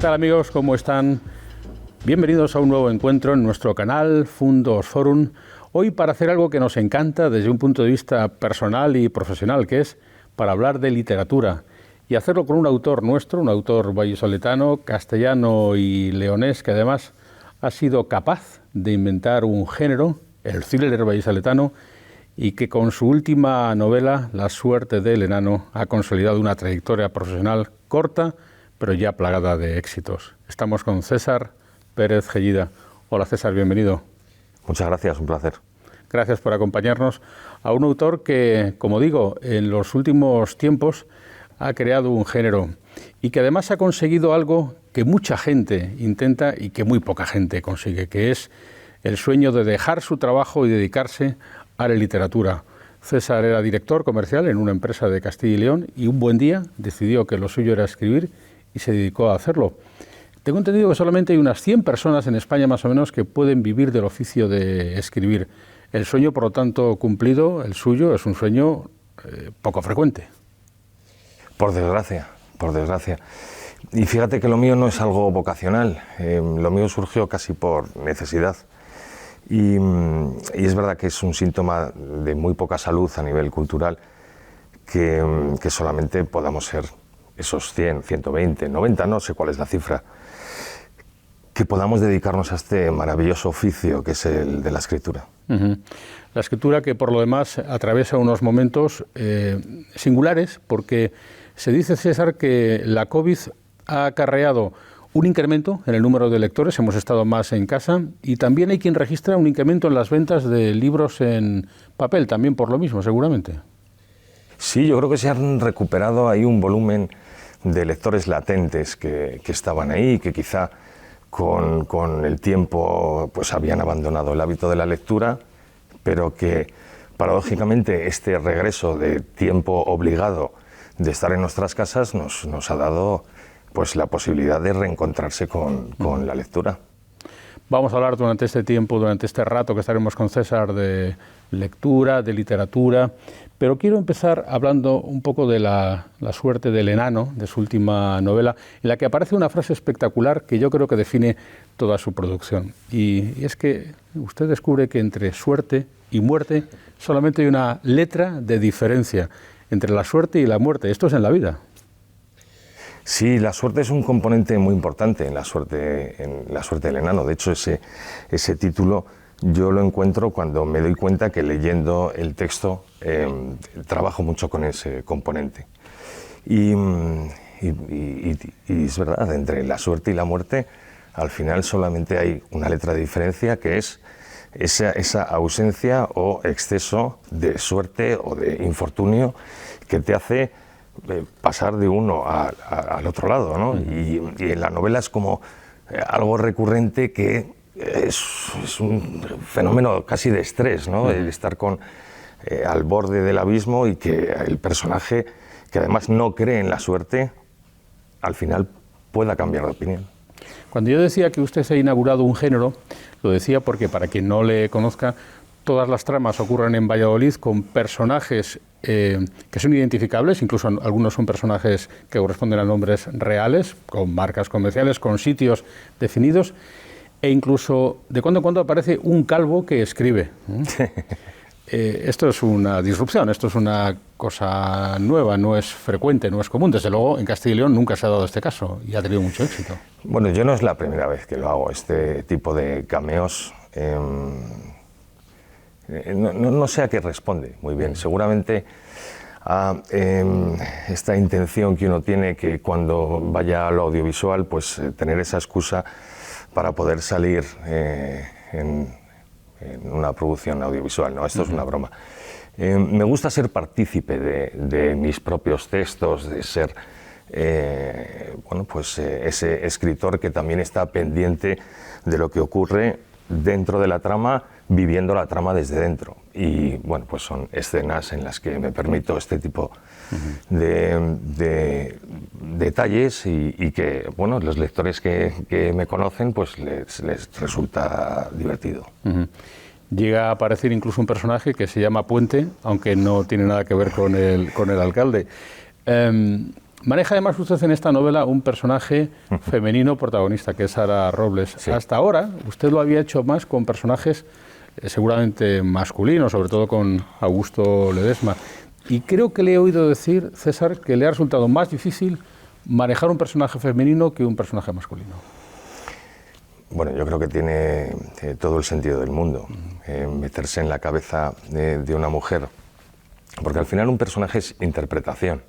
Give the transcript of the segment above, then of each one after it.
tal, amigos? ¿Cómo están? Bienvenidos a un nuevo encuentro en nuestro canal Fundos Forum. Hoy para hacer algo que nos encanta desde un punto de vista personal y profesional, que es para hablar de literatura. Y hacerlo con un autor nuestro, un autor vallisoletano, castellano y leonés, que además ha sido capaz de inventar un género, el thriller vallisoletano, y que con su última novela, La suerte del enano, ha consolidado una trayectoria profesional corta, pero ya plagada de éxitos. Estamos con César Pérez Gellida. Hola César, bienvenido. Muchas gracias, un placer. Gracias por acompañarnos a un autor que, como digo, en los últimos tiempos ha creado un género y que además ha conseguido algo que mucha gente intenta y que muy poca gente consigue, que es el sueño de dejar su trabajo y dedicarse a la literatura. César era director comercial en una empresa de Castilla y León y un buen día decidió que lo suyo era escribir y se dedicó a hacerlo. Tengo entendido que solamente hay unas 100 personas en España más o menos que pueden vivir del oficio de escribir. El sueño, por lo tanto, cumplido, el suyo, es un sueño poco frecuente. Por desgracia, por desgracia. Y fíjate que lo mío no es algo vocacional, lo mío surgió casi por necesidad. Y es verdad que es un síntoma de muy poca salud a nivel cultural que solamente podamos ser esos 100, 120, 90, no sé cuál es la cifra, que podamos dedicarnos a este maravilloso oficio que es el de la escritura. La escritura que por lo demás atraviesa unos momentos singulares, porque se dice, César, que la COVID ha acarreado un incremento en el número de lectores, hemos estado más en casa, y también hay quien registra un incremento en las ventas de libros en papel, también por lo mismo, seguramente. Sí, yo creo que se han recuperado ahí un volumen de lectores latentes que estaban ahí, que quizá con el tiempo pues habían abandonado el hábito de la lectura, pero que paradójicamente este regreso de tiempo obligado de estar en nuestras casas nos ha dado pues la posibilidad de reencontrarse con la lectura. Vamos a hablar durante este tiempo, durante este rato que estaremos con César, de lectura, de literatura, pero quiero empezar hablando un poco de la suerte del enano, de su última novela, en la que aparece una frase espectacular que yo creo que define toda su producción. Y es que usted descubre que entre suerte y muerte solamente hay una letra de diferencia entre la suerte y la muerte. Esto es en la vida. Sí, la suerte es un componente muy importante en la suerte del enano. De hecho, ese título yo lo encuentro cuando me doy cuenta que leyendo el texto trabajo mucho con ese componente. Y es verdad, entre la suerte y la muerte, al final solamente hay una letra de diferencia, que es esa ausencia o exceso de suerte o de infortunio que te hace pasar de uno al otro lado, ¿no? Y en la novela es como algo recurrente que es un fenómeno casi de estrés, ¿no? El estar al borde del abismo y que el personaje, que además no cree en la suerte, al final pueda cambiar de opinión. Cuando yo decía que usted se ha inaugurado un género, lo decía porque, para quien no le conozca, todas las tramas ocurren en Valladolid con personajes que son identificables, incluso algunos son personajes que corresponden a nombres reales, con marcas comerciales, con sitios definidos, e incluso de cuando en cuando aparece un calvo que escribe. Esto es una disrupción, esto es una cosa nueva, no es frecuente, no es común. Desde luego en Castilla y León nunca se ha dado este caso y ha tenido mucho éxito. Bueno, yo no es la primera vez que lo hago, este tipo de cameos. No sé a qué responde muy bien. Seguramente a esta intención que uno tiene, que cuando vaya a lo audiovisual, pues tener esa excusa para poder salir en una producción audiovisual. No, esto es una broma. Me gusta ser partícipe de mis propios textos, de ser ese escritor que también está pendiente de lo que ocurre dentro de la trama, viviendo la trama desde dentro. Y bueno, pues son escenas en las que me permito este tipo de detalles y que, bueno, los lectores que me conocen, pues les resulta divertido. Llega a aparecer incluso un personaje que se llama Puente, aunque no tiene nada que ver con el alcalde. Maneja además usted en esta novela un personaje femenino protagonista, que es Sara Robles. Sí. Hasta ahora usted lo había hecho más con personajes seguramente masculinos, sobre todo con Augusto Ledesma. Y creo que le he oído decir, César, que le ha resultado más difícil manejar un personaje femenino que un personaje masculino. Bueno, yo creo que tiene todo el sentido del mundo meterse en la cabeza de una mujer, porque al final un personaje es interpretación.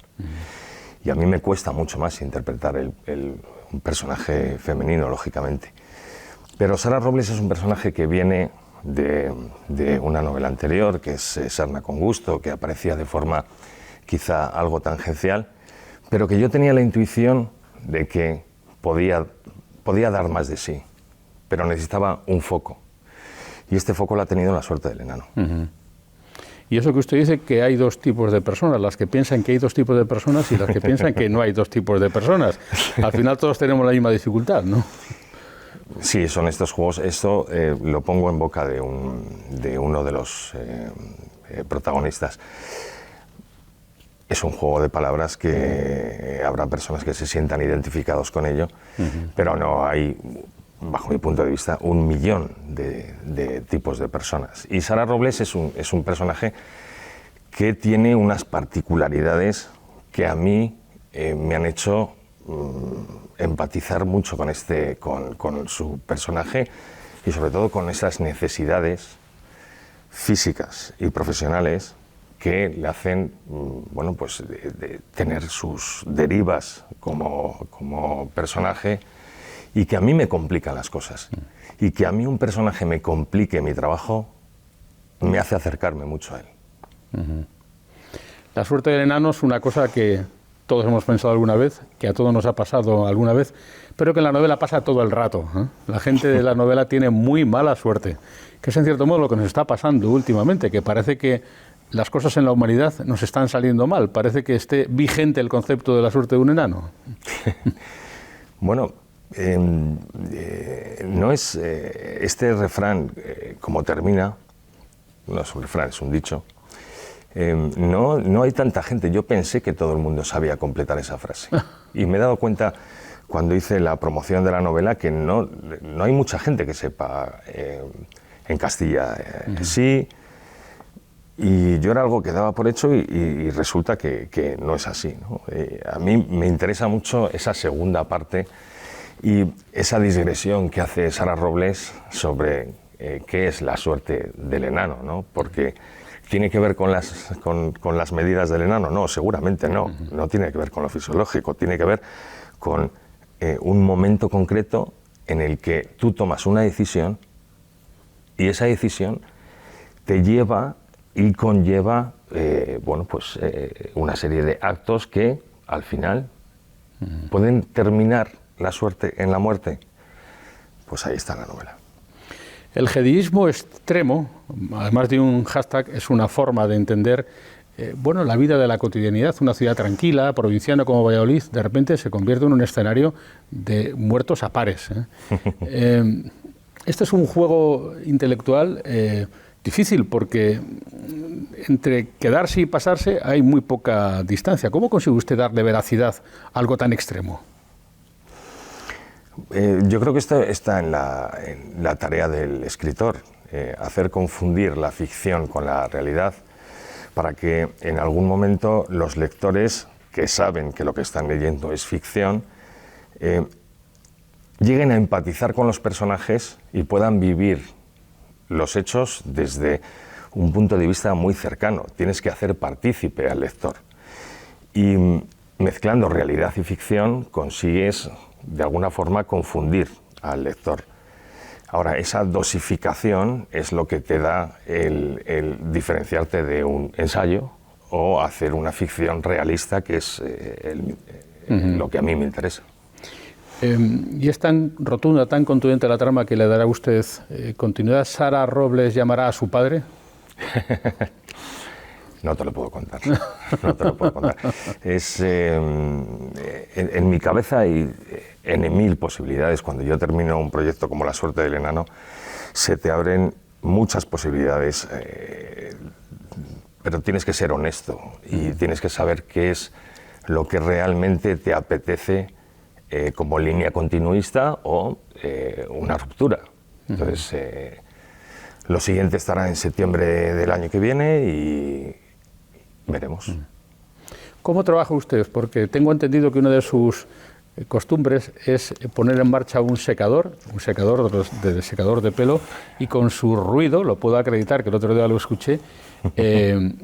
Y a mí me cuesta mucho más interpretar un personaje femenino, lógicamente. Pero Sara Robles es un personaje que viene de una novela anterior, que es Sarna con gusto, que aparecía de forma quizá algo tangencial, pero que yo tenía la intuición de que podía dar más de sí, pero necesitaba un foco. Y este foco lo ha tenido La suerte del enano. Y eso que usted dice, que hay dos tipos de personas, las que piensan que hay dos tipos de personas y las que piensan que no hay dos tipos de personas. Al final todos tenemos la misma dificultad, ¿no? Sí, son estos juegos. Esto lo pongo en boca de uno de los protagonistas. Es un juego de palabras que habrá personas que se sientan identificados con ello, pero no hay, bajo mi punto de vista, 1 millón de tipos de personas. Y Sara Robles es un personaje que tiene unas particularidades que a mí me han hecho empatizar mucho con su personaje y sobre todo con esas necesidades físicas y profesionales que le hacen bueno, pues de tener sus derivas como personaje, y que a mí me complican las cosas. Y que a mí un personaje me complique mi trabajo me hace acercarme mucho a él. La suerte del enano es una cosa que todos hemos pensado alguna vez, que a todos nos ha pasado alguna vez, pero que en la novela pasa todo el rato, ¿eh? La gente de la novela tiene muy mala suerte, que es en cierto modo lo que nos está pasando últimamente, que parece que las cosas en la humanidad nos están saliendo mal. Parece que esté vigente el concepto de la suerte de un enano. Bueno, no es este refrán como termina, no es un refrán, es un dicho. No hay tanta gente. Yo pensé que todo el mundo sabía completar esa frase. Y me he dado cuenta cuando hice la promoción de la novela que no hay mucha gente que sepa en Castilla. Sí. Y yo era algo que daba por hecho y resulta que no es así, ¿no? A mí me interesa mucho esa segunda parte y esa digresión que hace Sara Robles sobre qué es la suerte del enano, ¿no? Porque ¿tiene que ver con las medidas del enano? No, seguramente no. No tiene que ver con lo fisiológico, tiene que ver con un momento concreto en el que tú tomas una decisión y esa decisión te lleva y conlleva bueno, pues, una serie de actos que al final pueden terminar la suerte en la muerte. Pues ahí está la novela. El jediismo extremo, además de un hashtag, es una forma de entender bueno, la vida de la cotidianidad. Una ciudad tranquila, provinciana como Valladolid, de repente se convierte en un escenario de muertos a pares. Este es un juego intelectual difícil, porque entre quedarse y pasarse hay muy poca distancia. ¿Cómo consigue usted darle veracidad a algo tan extremo? Yo creo que esto está en la tarea del escritor, hacer confundir la ficción con la realidad, para que en algún momento los lectores, que saben que lo que están leyendo es ficción, lleguen a empatizar con los personajes y puedan vivir los hechos desde un punto de vista muy cercano. Tienes que hacer partícipe al lector. Y mezclando realidad y ficción consigues de alguna forma confundir al lector. Ahora, esa dosificación es lo que te da el diferenciarte de un ensayo o hacer una ficción realista, que es lo que a mí me interesa. Y es tan rotunda, tan contundente la trama que le dará a usted continuidad. ¿Sara Robles llamará a su padre? No te lo puedo contar. No te lo puedo contar. En mi cabeza hay N.000 posibilidades. Cuando yo termino un proyecto como La suerte del enano, se te abren muchas posibilidades, pero tienes que ser honesto y tienes que saber qué es lo que realmente te apetece como línea continuista o una ruptura. Entonces, lo siguiente estará en septiembre del año que viene y veremos. ¿Cómo trabaja usted? Porque tengo entendido que una de sus costumbres es poner en marcha un secador de secador de pelo, y con su ruido, lo puedo acreditar, que el otro día lo escuché,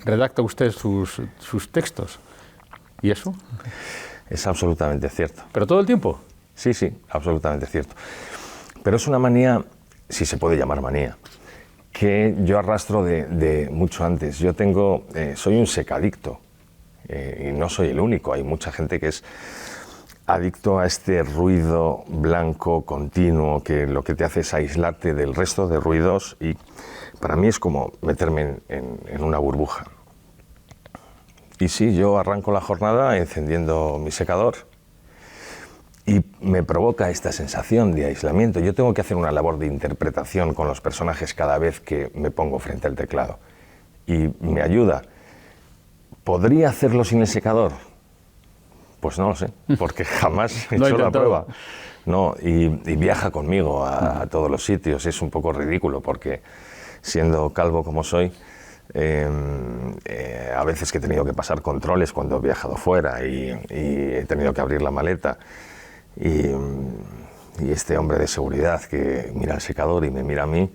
redacta usted sus textos. ¿Y eso? Es absolutamente cierto. ¿Pero todo el tiempo? Sí, sí, absolutamente cierto. Pero es una manía, si se puede llamar manía, que yo arrastro de mucho antes. Yo soy un secadicto, y no soy el único. Hay mucha gente que es adicto a este ruido blanco continuo, que lo que te hace es aislarte del resto de ruidos, y para mí es como meterme en una burbuja. Y sí, yo arranco la jornada encendiendo mi secador y me provoca esta sensación de aislamiento. Yo tengo que hacer una labor de interpretación con los personajes cada vez que me pongo frente al teclado, y me ayuda. ¿Podría hacerlo sin el secador? Pues no lo sé, porque jamás he hecho la prueba. No, y viaja conmigo a todos los sitios. Es un poco ridículo porque, siendo calvo como soy, a veces que he tenido que pasar controles cuando he viajado fuera y he tenido que abrir la maleta, y este hombre de seguridad que mira el secador y me mira a mí,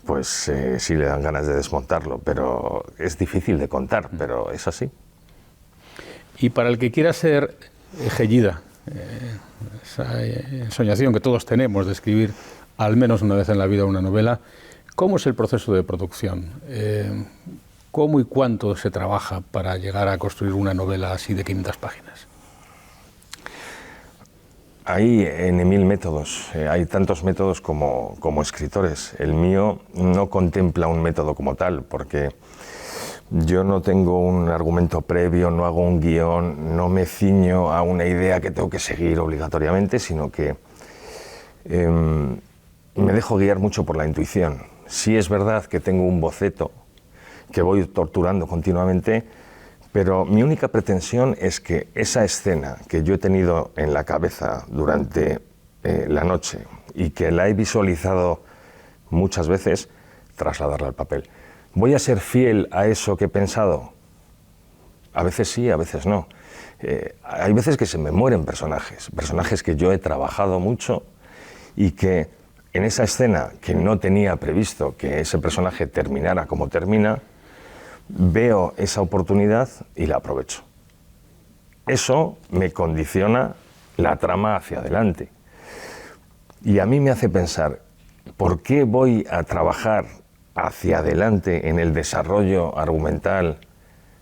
pues sí le dan ganas de desmontarlo, pero es difícil de contar, pero es así. Y para el que quiera ser Gellida, esa ensoñación que todos tenemos de escribir al menos una vez en la vida una novela, ¿cómo es el proceso de producción? ¿Cómo y cuánto se trabaja para llegar a construir una novela así de 500 páginas? Hay N mil métodos, hay tantos métodos como escritores. El mío no contempla un método como tal, porque yo no tengo un argumento previo, no hago un guión, no me ciño a una idea que tengo que seguir obligatoriamente, sino que me dejo guiar mucho por la intuición. Sí es verdad que tengo un boceto que voy torturando continuamente, pero mi única pretensión es que esa escena que yo he tenido en la cabeza durante la noche y que la he visualizado muchas veces, trasladarla al papel. ¿Voy a ser fiel a eso que he pensado? A veces sí, a veces no. Hay veces que se me mueren personajes que yo he trabajado mucho y que en esa escena que no tenía previsto que ese personaje terminara como termina, veo esa oportunidad y la aprovecho. Eso me condiciona la trama hacia adelante. Y a mí me hace pensar, ¿por qué voy a trabajar hacia adelante en el desarrollo argumental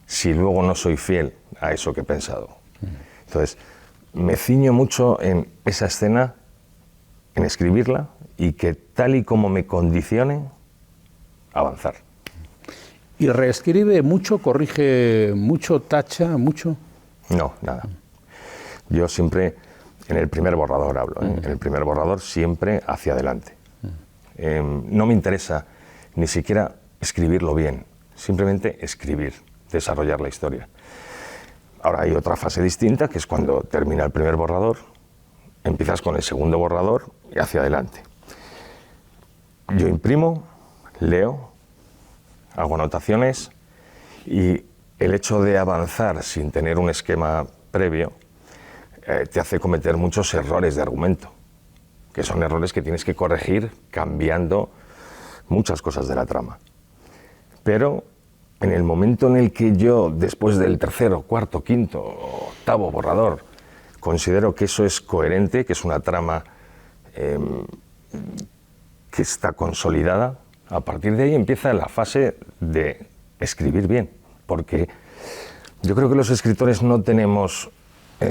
si luego no soy fiel a eso que he pensado? Entonces, me ciño mucho en esa escena, en escribirla, y que tal y como me condicione, avanzar. ¿Y reescribe mucho, corrige mucho, tacha mucho? No, nada. Yo siempre, en el primer borrador hablo, en el primer borrador siempre hacia adelante. No me interesa ni siquiera escribirlo bien, simplemente escribir, desarrollar la historia. Ahora hay otra fase distinta, que es cuando termina el primer borrador, empiezas con el segundo borrador y hacia adelante. Yo imprimo, leo, hago anotaciones, y el hecho de avanzar sin tener un esquema previo te hace cometer muchos errores de argumento, que son errores que tienes que corregir cambiando muchas cosas de la trama. Pero en el momento en el que yo, después del tercero, cuarto, quinto, octavo borrador, considero que eso es coherente, que es una trama que está consolidada, a partir de ahí empieza la fase de escribir bien, porque yo creo que los escritores no tenemos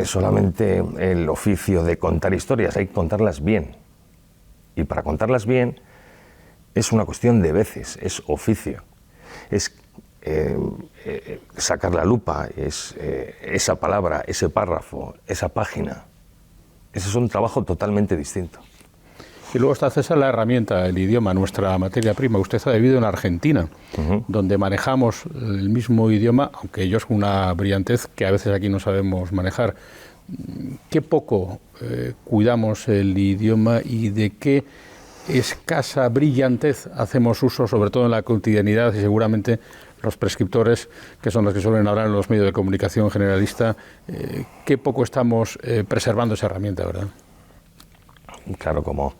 solamente el oficio de contar historias, hay que contarlas bien. Y para contarlas bien es una cuestión de veces, es oficio, es sacar la lupa, es esa palabra, ese párrafo, esa página. Ese es un trabajo totalmente distinto. Y luego está, César, la herramienta, el idioma, nuestra materia prima. Usted ha vivido en Argentina, donde manejamos el mismo idioma, aunque ellos con una brillantez que a veces aquí no sabemos manejar. ¿Qué poco cuidamos el idioma y de qué escasa brillantez hacemos uso, sobre todo en la cotidianidad, y seguramente los prescriptores, que son los que suelen hablar en los medios de comunicación generalista, qué poco estamos preservando esa herramienta, ¿verdad? Claro, como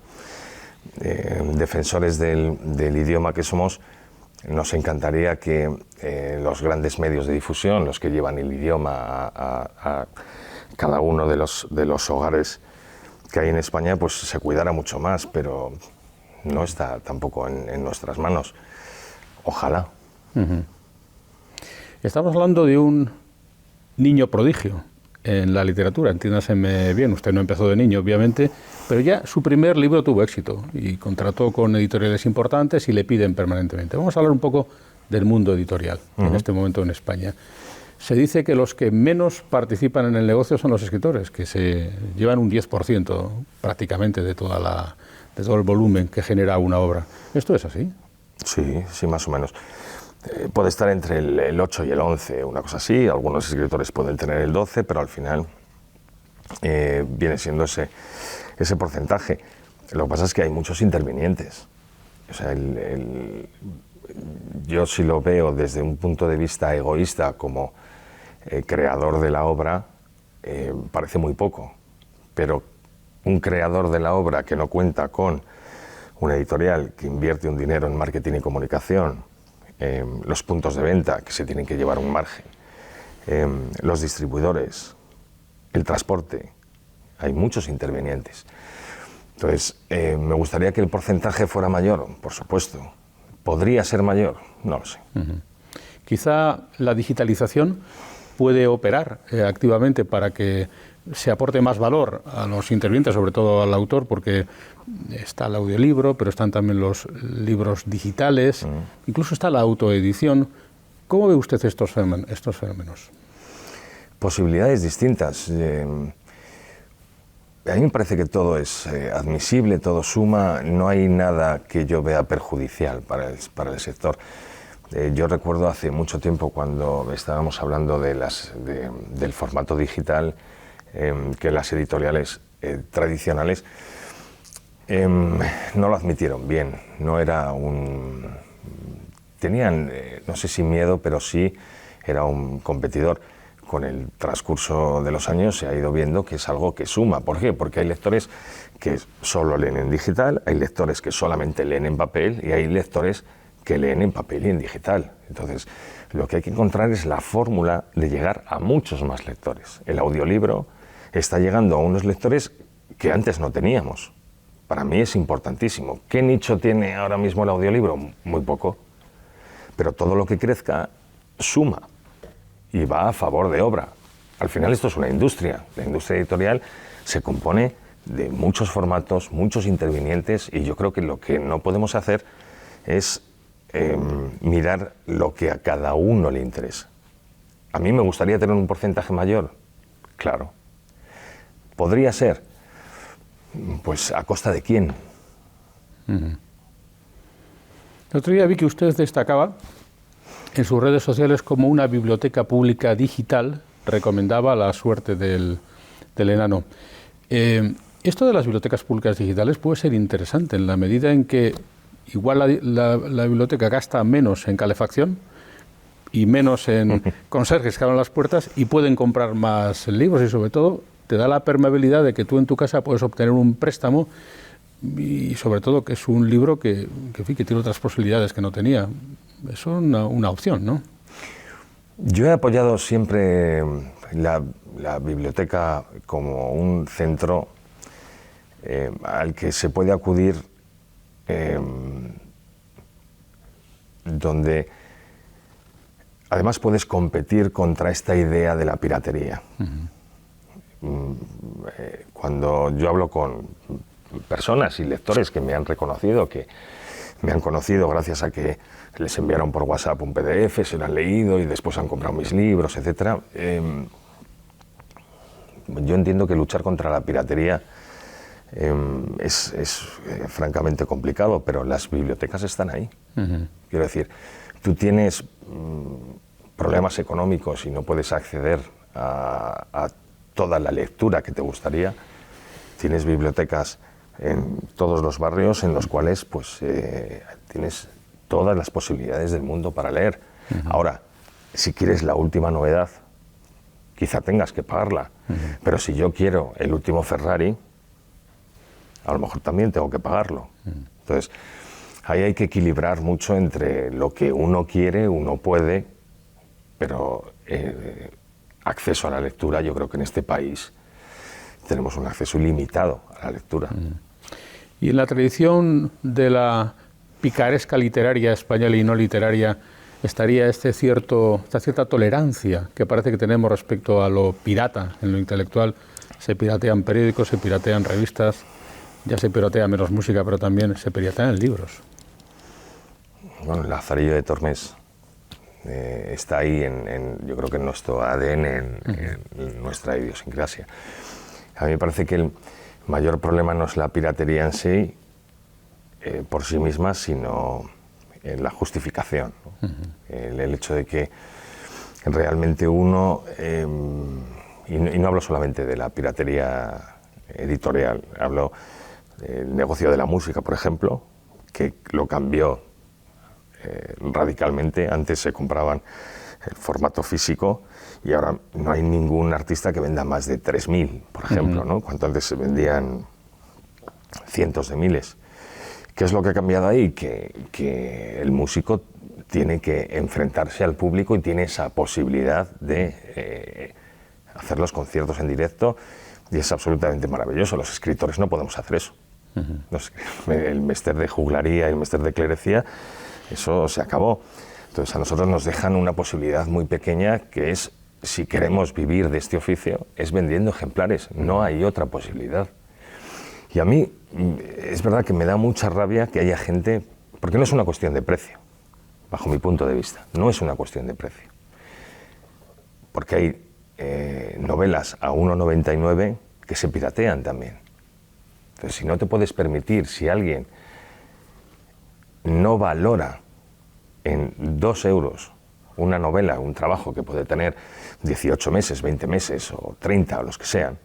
defensores del idioma que somos, nos encantaría que los grandes medios de difusión, los que llevan el idioma a cada uno de los hogares que hay en España, pues se cuidara mucho más, pero no está tampoco en nuestras manos. Ojalá. Estamos hablando de un niño prodigio en la literatura, entiéndaseme bien, usted no empezó de niño, obviamente, pero ya su primer libro tuvo éxito y contrató con editoriales importantes y le piden permanentemente. Vamos a hablar un poco del mundo editorial en este momento en España. Se dice que los que menos participan en el negocio son los escritores, que se llevan un 10% prácticamente de todo el volumen que genera una obra. ¿Esto es así? Sí, más o menos. Puede estar entre el 8 y el 11, una cosa así. Algunos escritores pueden tener el 12, pero al final viene siendo ese porcentaje. Lo que pasa es que hay muchos intervinientes. O sea, yo si lo veo desde un punto de vista egoísta como creador de la obra, parece muy poco. Pero un creador de la obra que no cuenta con una editorial que invierte un dinero en marketing y comunicación, los puntos de venta que se tienen que llevar un margen, los distribuidores, el transporte, hay muchos intervinientes. Entonces, me gustaría que el porcentaje fuera mayor, por supuesto. ¿Podría ser mayor? No lo sé. Quizá la digitalización puede operar activamente para que se aporte más valor a los intervinientes, sobre todo al autor, porque está el audiolibro, pero están también los libros digitales, incluso está la autoedición. ¿Cómo ve usted estos fenómenos? Posibilidades distintas. A mí me parece que todo es admisible, todo suma, no hay nada que yo vea perjudicial para el sector. Yo recuerdo hace mucho tiempo cuando estábamos hablando del formato digital, que las editoriales tradicionales no lo admitieron bien, tenían, no sé si miedo, pero sí era un competidor. Con el transcurso de los años se ha ido viendo que es algo que suma. ¿Por qué? Porque hay lectores que solo leen en digital, hay lectores que solamente leen en papel y hay lectores que leen en papel y en digital. Entonces, lo que hay que encontrar es la fórmula de llegar a muchos más lectores. El audiolibro está llegando a unos lectores que antes no teníamos. Para mí es importantísimo. ¿Qué nicho tiene ahora mismo el audiolibro? Muy poco. Pero todo lo que crezca suma y va a favor de obra. Al final esto es una industria. La industria editorial se compone de muchos formatos, muchos intervinientes, y yo creo que lo que no podemos hacer es mirar lo que a cada uno le interesa. ¿A mí me gustaría tener un porcentaje mayor? Claro. ¿Podría ser? Pues ¿a costa de quién? El otro día vi que usted destacaba en sus redes sociales como una biblioteca pública digital, recomendaba La suerte del enano. Esto de las bibliotecas públicas digitales puede ser interesante en la medida en que igual la biblioteca gasta menos en calefacción y menos en conserjes que abran las puertas y pueden comprar más libros, y sobre todo te da la permeabilidad de que tú en tu casa puedes obtener un préstamo, y sobre todo que es un libro que tiene otras posibilidades que no tenía. Es una opción, ¿no? Yo he apoyado siempre la biblioteca como un centro al que se puede acudir, donde además puedes competir contra esta idea de la piratería. Cuando yo hablo con personas y lectores que me han reconocido, que me han conocido gracias a que les enviaron por WhatsApp un PDF, se lo han leído y después han comprado mis libros, etc. Yo entiendo que luchar contra la piratería es francamente complicado, pero las bibliotecas están ahí. Quiero decir, tú tienes problemas económicos y no puedes acceder a toda la lectura que te gustaría. Tienes bibliotecas en todos los barrios en los cuales pues, tienes todas las posibilidades del mundo para leer. Ahora, si quieres la última novedad, quizá tengas que pagarla, pero si yo quiero el último Ferrari, a lo mejor también tengo que pagarlo. Entonces, ahí hay que equilibrar mucho entre lo que uno quiere, uno puede, pero acceso a la lectura, yo creo que en este país tenemos un acceso ilimitado a la lectura. Y en la tradición de la picaresca literaria española y no literaria, estaría esta cierta tolerancia que parece que tenemos respecto a lo pirata en lo intelectual. Se piratean periódicos, se piratean revistas, ya se piratea menos música, pero también se piratean libros. Bueno, el Lazarillo de Tormes está ahí, yo creo que en nuestro ADN, en nuestra idiosincrasia. A mí me parece que el mayor problema no es la piratería en sí, por sí misma, sino en la justificación, ¿no? El hecho de que realmente uno, y no hablo solamente de la piratería editorial, hablo del negocio de la música, por ejemplo, que lo cambió radicalmente. Antes se compraban el formato físico y ahora no hay ningún artista que venda más de 3.000, por ejemplo, ¿no? Cuando antes se vendían cientos de miles. ¿Qué es lo que ha cambiado ahí? Que el músico tiene que enfrentarse al público y tiene esa posibilidad de hacer los conciertos en directo, y es absolutamente maravilloso. Los escritores no podemos hacer eso. El mester de juglaría y el mester de clerecía, eso se acabó. Entonces a nosotros nos dejan una posibilidad muy pequeña, que es, si queremos vivir de este oficio, es vendiendo ejemplares. No hay otra posibilidad. Y a mí es verdad que me da mucha rabia que haya gente, porque no es una cuestión de precio, bajo mi punto de vista, no es una cuestión de precio. Porque hay novelas a 1,99 que se piratean también. Entonces, si no te puedes permitir, si alguien no valora en 2 euros una novela, un trabajo que puede tener 18 meses, 20 meses o 30 o los que sean,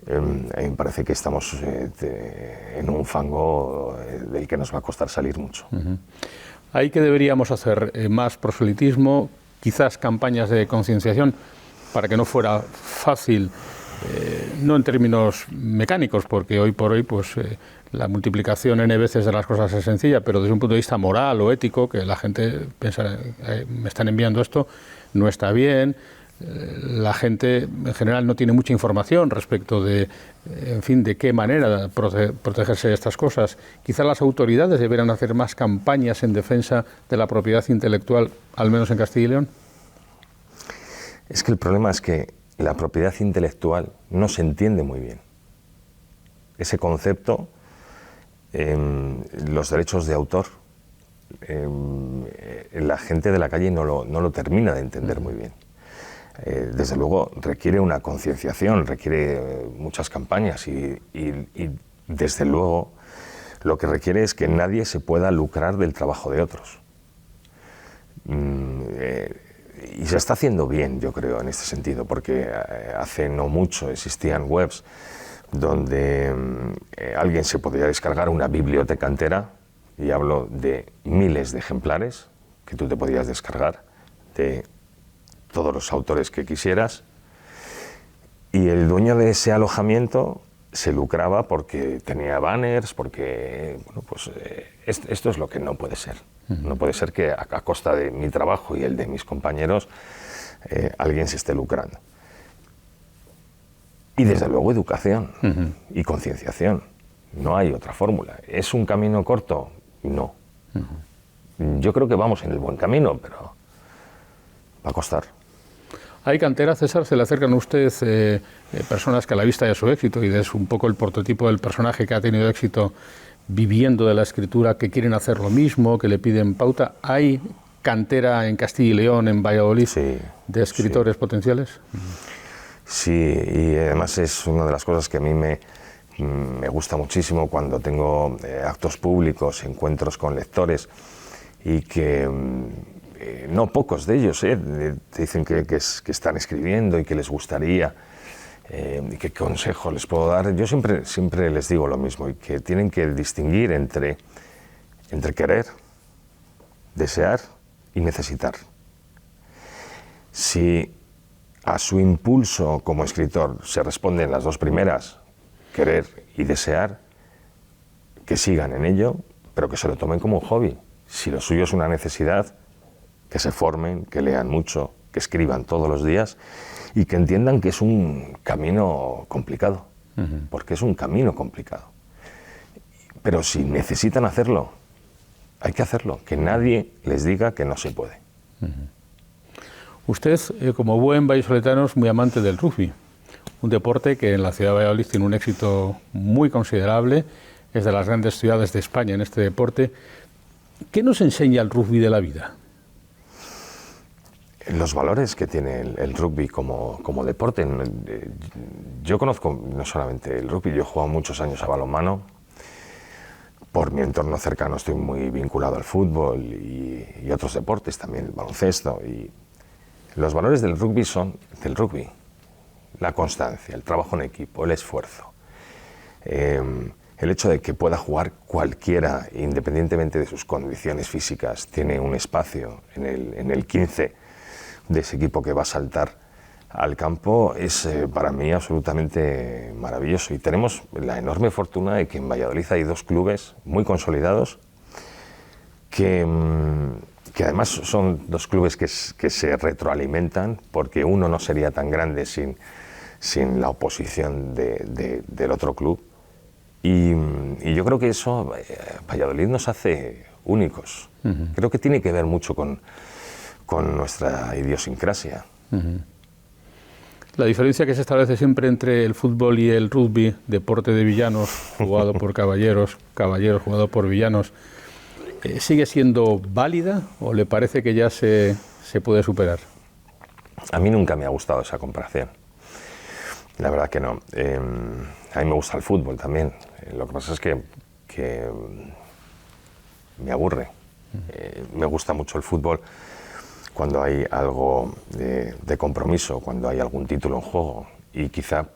me parece que estamos en un fango del que nos va a costar salir mucho. Ahí que deberíamos hacer más proselitismo, quizás campañas de concienciación, para que no fuera fácil, no en términos mecánicos, porque hoy por hoy pues, la multiplicación n veces de las cosas es sencilla, pero desde un punto de vista moral o ético, que la gente piensa, me están enviando esto, no está bien. La gente en general no tiene mucha información respecto de, en fin, de qué manera protegerse de estas cosas. Quizá las autoridades deberían hacer más campañas en defensa de la propiedad intelectual, al menos en Castilla y León. Es que el problema es que la propiedad intelectual no se entiende muy bien. Ese concepto, los derechos de autor, la gente de la calle no lo termina de entender muy bien. Desde luego requiere una concienciación, requiere muchas campañas y desde luego lo que requiere es que nadie se pueda lucrar del trabajo de otros. Y se está haciendo bien, yo creo, en este sentido, porque hace no mucho existían webs donde alguien se podía descargar una biblioteca entera, y hablo de miles de ejemplares que tú te podías descargar de todos los autores que quisieras, y el dueño de ese alojamiento se lucraba porque tenía banners, porque bueno, pues, esto es lo que no puede ser. No puede ser que a costa de mi trabajo y el de mis compañeros alguien se esté lucrando. Y desde luego educación y concienciación. No hay otra fórmula. ¿Es un camino corto? No. Yo creo que vamos en el buen camino, pero va a costar. ¿Hay cantera, César? ¿Se le acercan a usted personas que a la vista de su éxito, y es un poco el prototipo del personaje que ha tenido éxito viviendo de la escritura, que quieren hacer lo mismo, que le piden pauta? ¿Hay cantera en Castilla y León, en Valladolid, de escritores potenciales? Sí, y además es una de las cosas que a mí me Me gusta muchísimo cuando tengo actos públicos, encuentros con lectores y que no pocos de ellos te dicen que están escribiendo y que les gustaría y qué consejo les puedo dar. Yo siempre les digo lo mismo, y que tienen que distinguir entre querer, desear y necesitar. Si a su impulso como escritor se responden las dos primeras, querer y desear, que sigan en ello, pero que se lo tomen como un hobby. Si lo suyo es una necesidad, que se formen, que lean mucho, que escriban todos los días y que entiendan que es un camino complicado, porque es un camino complicado. Pero si necesitan hacerlo, hay que hacerlo, que nadie les diga que no se puede. Usted, como buen vallisoletano, es muy amante del rugby, un deporte que en la ciudad de Valladolid tiene un éxito muy considerable, es de las grandes ciudades de España en este deporte. ¿Qué nos enseña el rugby de la vida? Los valores que tiene el rugby como deporte. Yo conozco no solamente el rugby, yo he jugado muchos años a balonmano. Por mi entorno cercano estoy muy vinculado al fútbol y otros deportes, también el baloncesto. Y los valores del rugby son del rugby: la constancia, el trabajo en equipo, el esfuerzo. El hecho de que pueda jugar cualquiera, independientemente de sus condiciones físicas, tiene un espacio en el 15 de ese equipo que va a saltar al campo, es para mí absolutamente maravilloso. Y tenemos la enorme fortuna de que en Valladolid hay dos clubes muy consolidados que además son dos clubes que se retroalimentan, porque uno no sería tan grande sin la oposición del otro club. Y yo creo que eso Valladolid nos hace únicos. Creo que tiene que ver mucho con nuestra idiosincrasia. La diferencia que se establece siempre entre el fútbol y el rugby, deporte de villanos, jugado por caballeros, jugado por villanos, ¿sigue siendo válida o le parece que ya se puede superar? A mí nunca me ha gustado esa comparación. La verdad que no. A mí me gusta el fútbol también. Lo que pasa es que me aburre. Me gusta mucho el fútbol cuando hay algo de compromiso, cuando hay algún título en juego, y quizá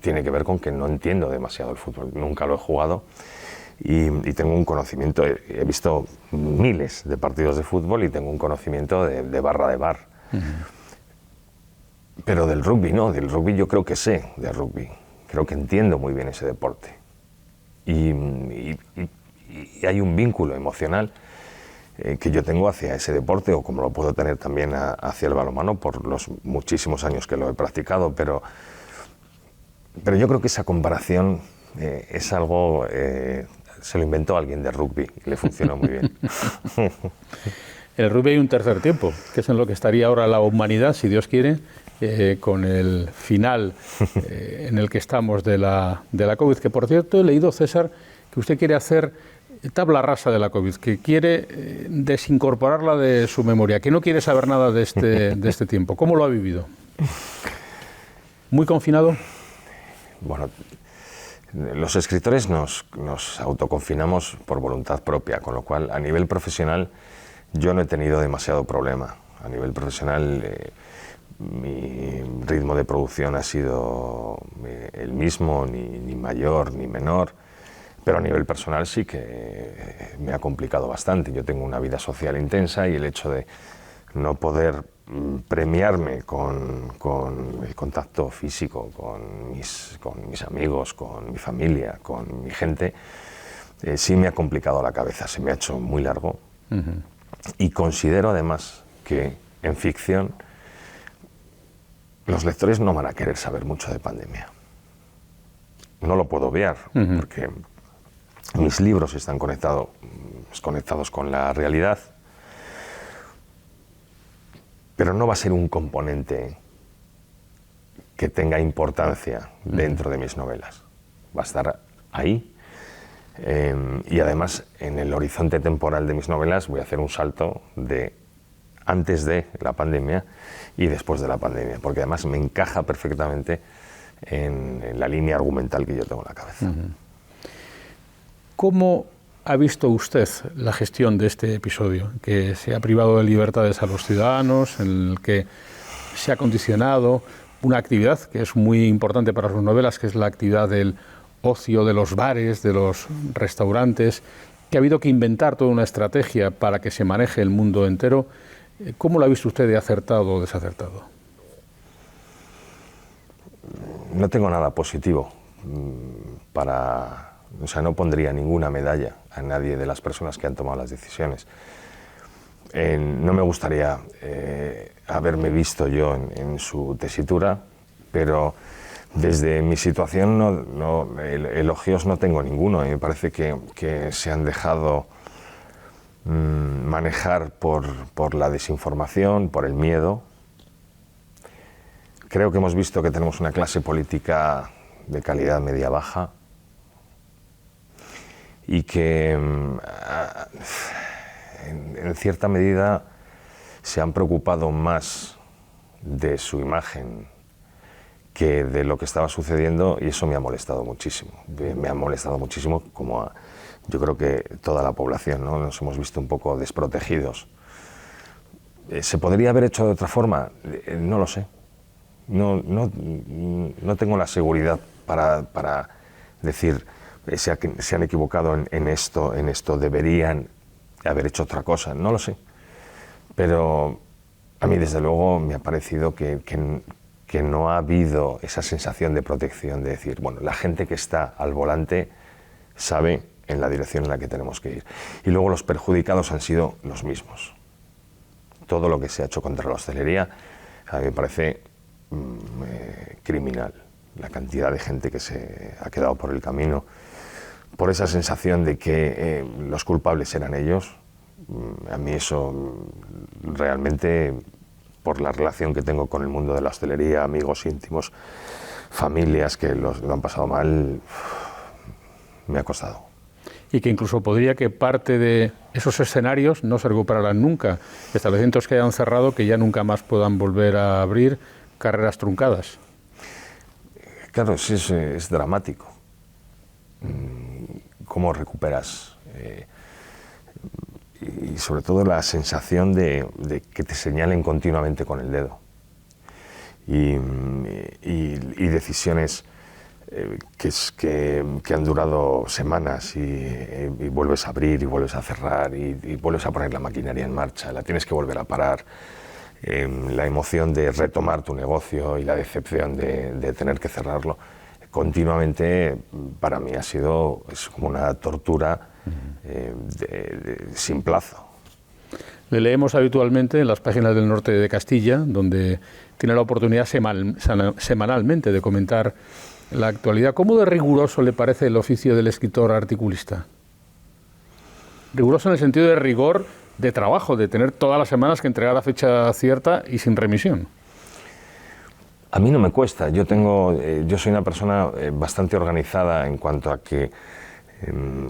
tiene que ver con que no entiendo demasiado el fútbol. Nunca lo he jugado y tengo un conocimiento, he visto miles de partidos de fútbol y tengo un conocimiento de barra de bar. Pero del rugby no, del rugby yo creo que sé de rugby, creo que entiendo muy bien ese deporte. Y hay un vínculo emocional que yo tengo hacia ese deporte, o como lo puedo tener también hacia el balonmano por los muchísimos años que lo he practicado, pero yo creo que esa comparación es algo, se lo inventó alguien de rugby y le funcionó muy bien. En el rugby hay un tercer tiempo, que es en lo que estaría ahora la humanidad, si Dios quiere, con el final en el que estamos de la COVID, que por cierto he leído, César, que usted quiere hacer tabla rasa de la COVID, que quiere desincorporarla de su memoria, que no quiere saber nada de este tiempo. ¿Cómo lo ha vivido? ¿Muy confinado? Bueno, los escritores nos autoconfinamos por voluntad propia, con lo cual a nivel profesional yo no he tenido demasiado problema. A nivel profesional mi ritmo de producción ha sido el mismo, ni mayor ni menor. Pero a nivel personal sí que me ha complicado bastante. Yo tengo una vida social intensa y el hecho de no poder premiarme con el contacto físico, con mis amigos, con mi familia, con mi gente, sí me ha complicado la cabeza, se me ha hecho muy largo. Y considero además que en ficción los lectores no van a querer saber mucho de pandemia. No lo puedo obviar, porque mis libros están conectados con la realidad, pero no va a ser un componente que tenga importancia dentro de mis novelas. Va a estar ahí y además en el horizonte temporal de mis novelas voy a hacer un salto de antes de la pandemia y después de la pandemia, porque además me encaja perfectamente en la línea argumental que yo tengo en la cabeza. ¿Cómo ha visto usted la gestión de este episodio, que se ha privado de libertades a los ciudadanos, en el que se ha condicionado una actividad que es muy importante para sus novelas, que es la actividad del ocio, de los bares, de los restaurantes, que ha habido que inventar toda una estrategia para que se maneje el mundo entero? ¿Cómo lo ha visto usted de acertado o desacertado? No tengo nada positivo o sea, no pondría ninguna medalla a nadie de las personas que han tomado las decisiones. No me gustaría haberme visto yo en su tesitura, pero desde mi situación elogios no tengo ninguno. Me parece que se han dejado manejar por la desinformación, por el miedo. Creo que hemos visto que tenemos una clase política de calidad media-baja y que en cierta medida se han preocupado más de su imagen que de lo que estaba sucediendo, y eso me ha molestado muchísimo. Me ha molestado muchísimo, como yo creo que toda la población, ¿no? Nos hemos visto un poco desprotegidos. ¿Se podría haber hecho de otra forma? No lo sé. No tengo la seguridad para decir se han equivocado en esto, deberían haber hecho otra cosa, no lo sé. Pero a mí, desde luego, me ha parecido que no ha habido esa sensación de protección, de decir, bueno, la gente que está al volante sabe en la dirección en la que tenemos que ir. Y luego los perjudicados han sido los mismos. Todo lo que se ha hecho contra la hostelería a mí me parece criminal. La cantidad de gente que se ha quedado por el camino, por esa sensación de que los culpables eran ellos. A mí eso realmente, por la relación que tengo con el mundo de la hostelería, amigos íntimos, familias que lo han pasado mal, me ha costado. Y que incluso podría que parte de esos escenarios no se recuperarán nunca. Establecimientos que hayan cerrado, que ya nunca más puedan volver a abrir, carreras truncadas. Claro, sí, es dramático. ¿Cómo recuperas? Y sobre todo la sensación de que te señalen continuamente con el dedo. Y decisiones que han durado semanas y vuelves a abrir y vuelves a cerrar y vuelves a poner la maquinaria en marcha, la tienes que volver a parar. La emoción de retomar tu negocio y la decepción de tener que cerrarlo continuamente, para mí es como una tortura sin plazo. Le leemos habitualmente en las páginas del norte de Castilla, donde tiene la oportunidad semanalmente de comentar la actualidad. ¿Cómo de riguroso le parece el oficio del escritor articulista? Riguroso en el sentido de rigor de trabajo, de tener todas las semanas que entregar a fecha cierta y sin remisión. A mí no me cuesta. Yo soy una persona bastante organizada en cuanto a que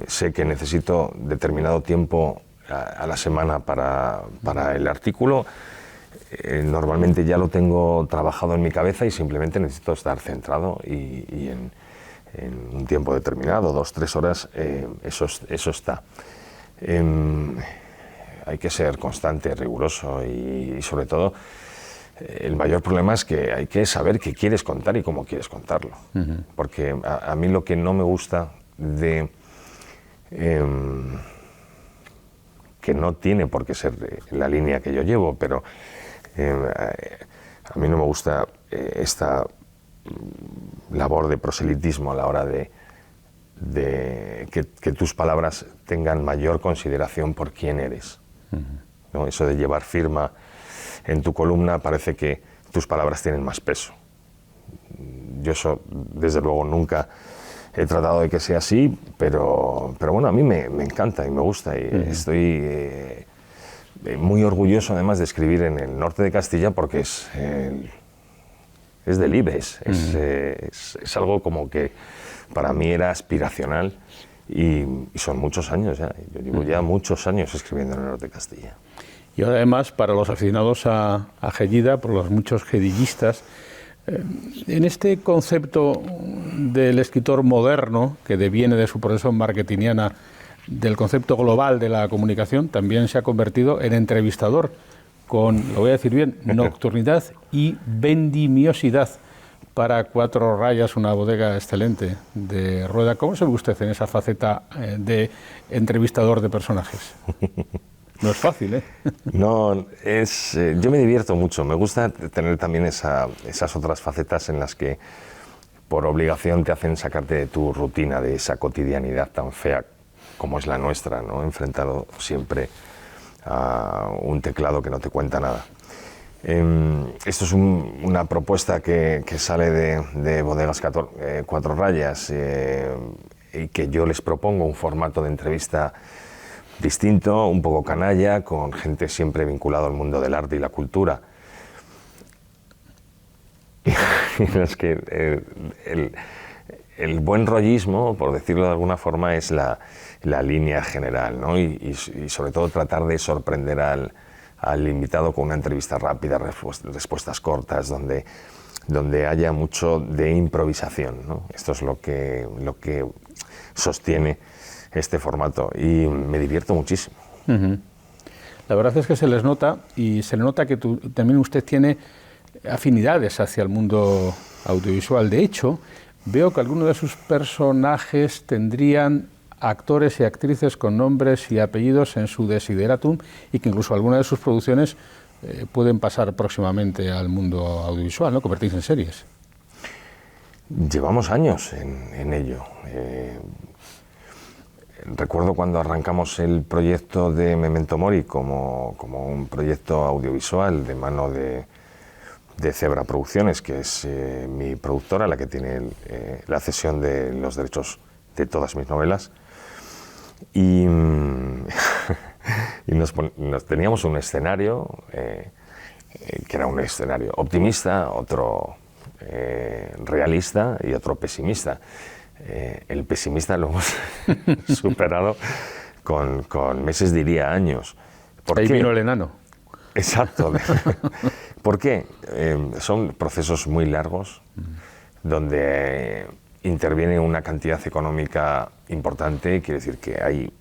sé que necesito determinado tiempo a la semana para el artículo. Normalmente ya lo tengo trabajado en mi cabeza y simplemente necesito estar centrado y en un tiempo determinado, 2-3 horas, eso está. Hay que ser constante, riguroso y sobre todo el mayor problema es que hay que saber qué quieres contar y cómo quieres contarlo. Porque a mí lo que no me gusta que no tiene por qué ser la línea que yo llevo, pero a mí no me gusta esta labor de proselitismo a la hora de que tus palabras tengan mayor consideración por quién eres. ¿No? Eso de llevar firma en tu columna parece que tus palabras tienen más peso. Yo eso, desde luego, nunca he tratado de que sea así, pero bueno, a mí me encanta y me gusta y estoy muy orgulloso además de escribir en el norte de Castilla porque es del IBEX, es algo como que para mí era aspiracional y son muchos años ya. Yo llevo ya muchos años escribiendo en el norte de Castilla. Y además, para los aficionados a Gellida, por los muchos gedillistas, En este concepto del escritor moderno, que deviene de su profesión marketingiana, del concepto global de la comunicación, también se ha convertido en entrevistador, con, lo voy a decir bien, nocturnidad y vendimiosidad para Cuatro Rayas, una bodega excelente de Rueda. ¿Cómo se ve usted en esa faceta de entrevistador de personajes? No es fácil, ¿eh? No, yo me divierto mucho. Me gusta tener también esas otras facetas en las que por obligación te hacen sacarte de tu rutina, de esa cotidianidad tan fea como es la nuestra, ¿no? Enfrentado siempre a un teclado que no te cuenta nada. Esto es una propuesta que sale de Bodegas Cuatro Rayas y que yo les propongo un formato de entrevista distinto, un poco canalla, con gente siempre vinculada al mundo del arte y la cultura. Y es que el buen rollismo, por decirlo de alguna forma, es la línea general, ¿no? Y sobre todo tratar de sorprender al invitado con una entrevista rápida, respuestas cortas, donde haya mucho de improvisación, ¿no? Esto es lo que sostiene este formato y me divierto muchísimo. La verdad es que se les nota, y se le nota que también usted tiene afinidades hacia el mundo audiovisual. De hecho, veo que algunos de sus personajes tendrían actores y actrices con nombres y apellidos en su desideratum, y que incluso algunas de sus producciones pueden pasar próximamente al mundo audiovisual, ¿no? Convertirse en series. Llevamos años en ello. Recuerdo cuando arrancamos el proyecto de Memento Mori como un proyecto audiovisual de mano de Zebra Producciones, que es mi productora, la que tiene la cesión de los derechos de todas mis novelas. Y nos teníamos un escenario que era un escenario optimista, otro realista y otro pesimista. El pesimista lo hemos superado con meses, diría años. Ahí vino el enano. Exacto. ¿Por qué? Son procesos muy largos, donde interviene una cantidad económica importante, quiere decir que hay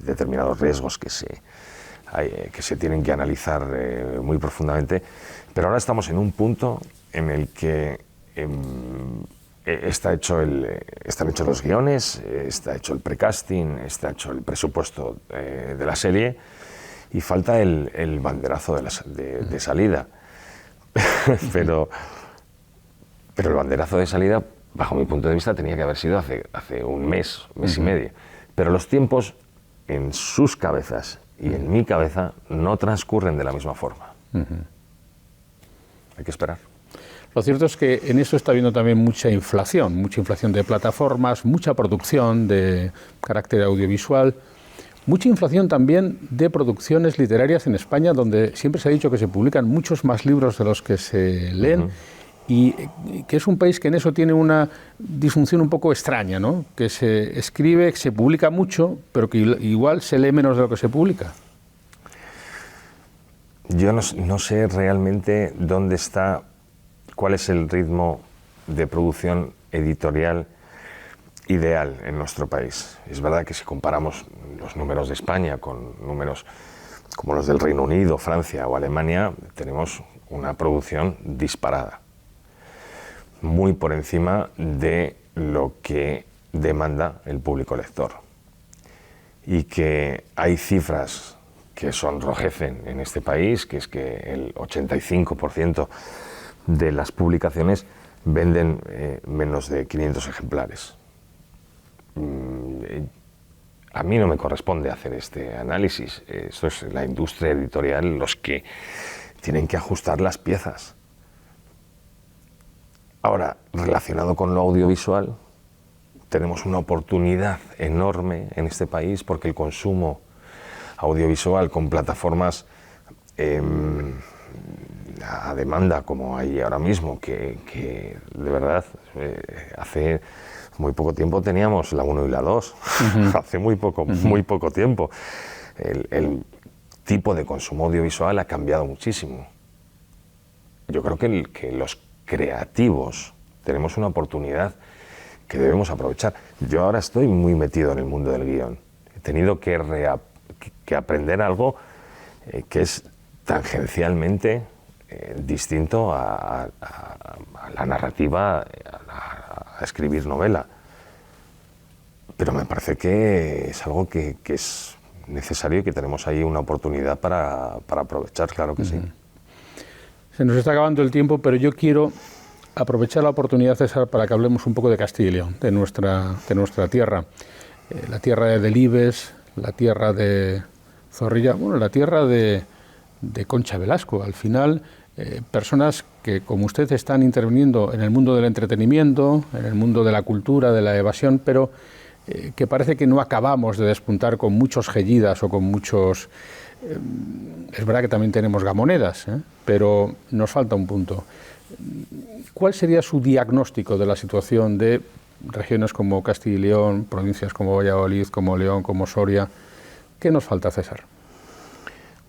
determinados riesgos que se tienen que analizar muy profundamente, pero ahora estamos en un punto en el que están hechos los guiones, está hecho el precasting, está hecho el presupuesto de la serie y falta el banderazo de salida. pero el banderazo de salida, bajo mi punto de vista, tenía que haber sido hace un mes y medio. Pero los tiempos en sus cabezas y en mi cabeza no transcurren de la misma forma. Hay que esperar. Lo cierto es que en eso está habiendo también mucha inflación de plataformas, mucha producción de carácter audiovisual, mucha inflación también de producciones literarias en España, donde siempre se ha dicho que se publican muchos más libros de los que se leen, y que es un país que en eso tiene una disfunción un poco extraña, ¿no? Que se escribe, se publica mucho, pero que igual se lee menos de lo que se publica. Yo no sé realmente cuál es el ritmo de producción editorial ideal en nuestro país. Es verdad que si comparamos los números de España con números como los del Reino Unido, Francia o Alemania, tenemos una producción disparada, muy por encima de lo que demanda el público lector. Y que hay cifras que sonrojecen en este país, que es que el 85% de las publicaciones venden menos de 500 ejemplares. A mí no me corresponde hacer este análisis. Esto es la industria editorial los que tienen que ajustar las piezas. Ahora, relacionado con lo audiovisual, tenemos una oportunidad enorme en este país porque el consumo audiovisual con plataformas a demanda como hay ahora mismo, que de verdad hace muy poco tiempo teníamos la 1 y la 2, hace muy poco tiempo. El tipo de consumo audiovisual ha cambiado muchísimo. Yo creo que los creativos tenemos una oportunidad que debemos aprovechar. Yo ahora estoy muy metido en el mundo del guión. He tenido que aprender algo que es tangencialmente distinto a la narrativa, a escribir novela. Pero me parece que es algo que es necesario y que tenemos ahí una oportunidad para aprovechar, claro que sí. Se nos está acabando el tiempo, pero yo quiero aprovechar la oportunidad, César, para que hablemos un poco de Castilla y León, de nuestra tierra. La tierra de Delibes, la tierra de Zorrilla, bueno, la tierra de Concha Velasco. Al final, personas que, como usted, están interviniendo en el mundo del entretenimiento, en el mundo de la cultura, de la evasión, pero que parece que no acabamos de despuntar con muchos Gellidas o con muchos... es verdad que también tenemos Gamonedas, pero nos falta un punto. ¿Cuál sería su diagnóstico de la situación de regiones como Castilla y León, provincias como Valladolid, como León, como Soria? ¿Qué nos falta, César?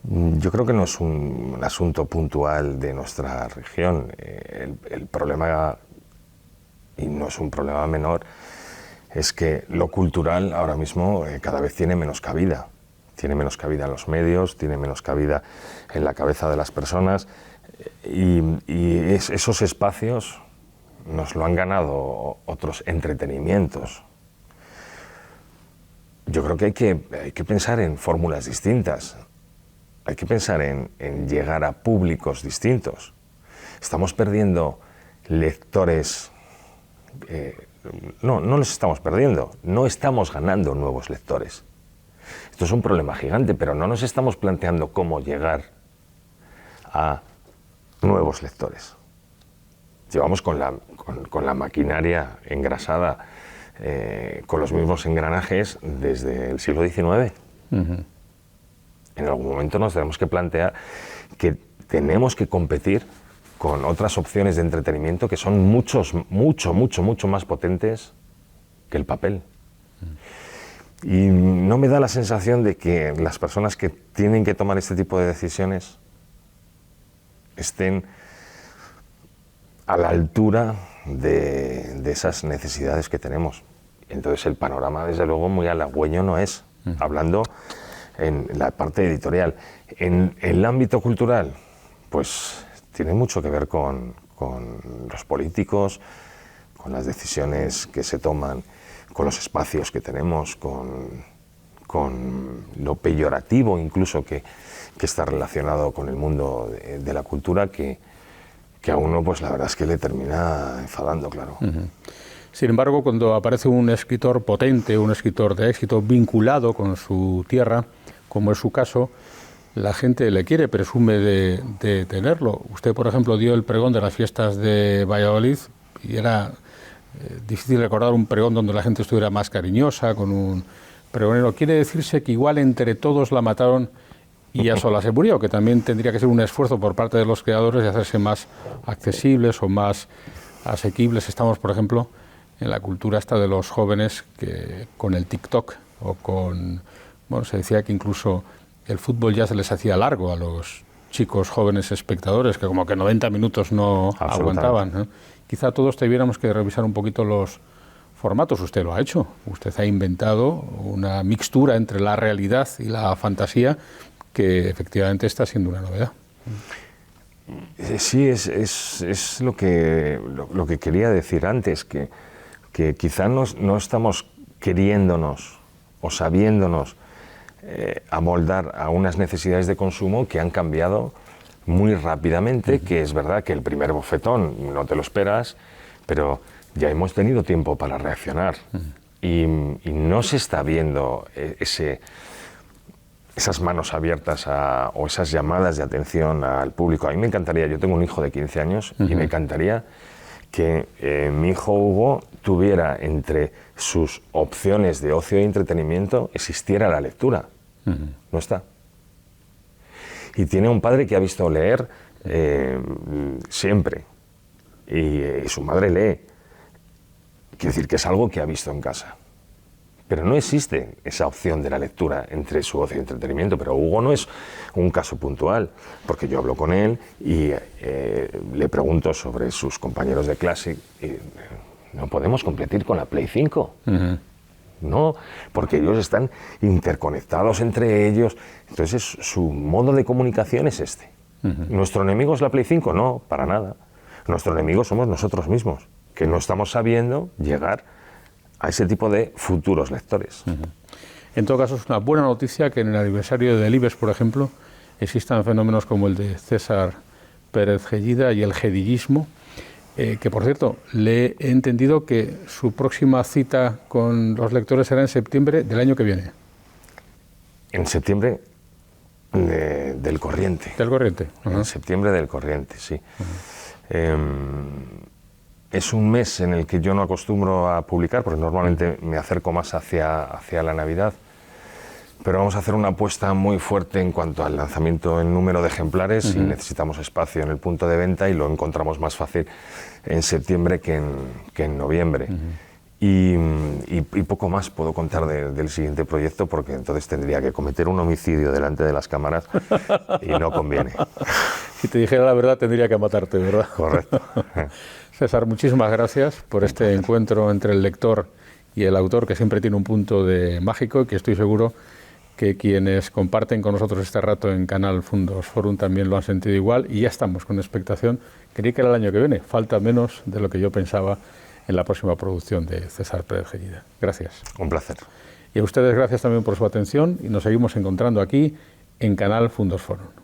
Yo creo que no es un asunto puntual de nuestra región. El problema, y no es un problema menor, es que lo cultural ahora mismo cada vez tiene menos cabida. Tiene menos cabida en los medios, tiene menos cabida en la cabeza de las personas, y esos espacios nos lo han ganado otros entretenimientos. Yo creo que hay que pensar en fórmulas distintas, hay que pensar en llegar a públicos distintos. Estamos perdiendo lectores, no los estamos perdiendo, no estamos ganando nuevos lectores. Esto es un problema gigante, pero no nos estamos planteando cómo llegar a nuevos lectores. Llevamos con la maquinaria engrasada, con los mismos engranajes desde el siglo XIX. Uh-huh. En algún momento nos tenemos que plantear que tenemos que competir con otras opciones de entretenimiento que son mucho más potentes que el papel. Uh-huh. Y no me da la sensación de que las personas que tienen que tomar este tipo de decisiones estén a la altura de esas necesidades que tenemos. Entonces el panorama, desde luego, muy halagüeño no es, hablando en la parte editorial. En el ámbito cultural, pues tiene mucho que ver con los políticos, con las decisiones que se toman, con los espacios que tenemos, con lo peyorativo incluso que está relacionado con el mundo de la cultura, que a uno, pues la verdad es que le termina enfadando, claro. Uh-huh. Sin embargo, cuando aparece un escritor potente, un escritor de éxito vinculado con su tierra, como es su caso, la gente le quiere, presume de tenerlo. Usted, por ejemplo, dio el pregón de las fiestas de Valladolid y era difícil recordar un pregón donde la gente estuviera más cariñosa, con un pregonero. Quiere decirse que igual entre todos la mataron y ya sola se murió, que también tendría que ser un esfuerzo por parte de los creadores de hacerse más accesibles o más asequibles. Estamos, por ejemplo, en la cultura esta de los jóvenes que con el TikTok o con... Bueno, se decía que incluso el fútbol ya se les hacía largo a los chicos jóvenes espectadores, que como que 90 minutos no aguantaban, ¿no? Quizá todos tuviéramos que revisar un poquito los formatos. Usted lo ha hecho. Usted ha inventado una mixtura entre la realidad y la fantasía que efectivamente está siendo una novedad. Sí, es lo que quería decir antes, que quizá no estamos queriéndonos o sabiéndonos amoldar a unas necesidades de consumo que han cambiado muy rápidamente, que es verdad que el primer bofetón no te lo esperas, pero ya hemos tenido tiempo para reaccionar y no se está viendo esas manos abiertas o esas llamadas de atención al público. A mí me encantaría, yo tengo un hijo de 15 años y me encantaría que mi hijo Hugo tuviera entre sus opciones de ocio y entretenimiento, existiera la lectura. No está. Y tiene un padre que ha visto leer siempre, y su madre lee. Quiere decir que es algo que ha visto en casa. Pero no existe esa opción de la lectura entre su ocio y entretenimiento. Pero Hugo no es un caso puntual, porque yo hablo con él y le pregunto sobre sus compañeros de clase. Y no podemos competir con la Play 5. No, porque ellos están interconectados entre ellos. Entonces su modo de comunicación es este. ¿Nuestro enemigo es la Play 5? No, para nada. Nuestro enemigo somos nosotros mismos, que no estamos sabiendo llegar a ese tipo de futuros lectores. En todo caso, es una buena noticia que en el aniversario del IBEX, por ejemplo, existan fenómenos como el de César Pérez Gellida y el gedillismo, que, por cierto, le he entendido que su próxima cita con los lectores será en septiembre del año que viene. En septiembre del corriente. Del corriente. En septiembre del corriente, sí. Es un mes en el que yo no acostumbro a publicar, porque normalmente me acerco más hacia la Navidad, pero vamos a hacer una apuesta muy fuerte en cuanto al lanzamiento en número de ejemplares y necesitamos espacio en el punto de venta y lo encontramos más fácil en septiembre que en noviembre. Y poco más puedo contar del siguiente proyecto, porque entonces tendría que cometer un homicidio delante de las cámaras y no conviene. Si te dijera la verdad, tendría que matarte, ¿verdad? Correcto. César, muchísimas gracias por este encuentro entre el lector y el autor, que siempre tiene un punto de mágico y que estoy seguro que quienes comparten con nosotros este rato en Canal Fundos Forum también lo han sentido igual, y ya estamos con expectación. Creí que era el año que viene, falta menos de lo que yo pensaba en la próxima producción de César Pérez Gellida. Gracias. Un placer. Y a ustedes gracias también por su atención y nos seguimos encontrando aquí en Canal Fundos Forum.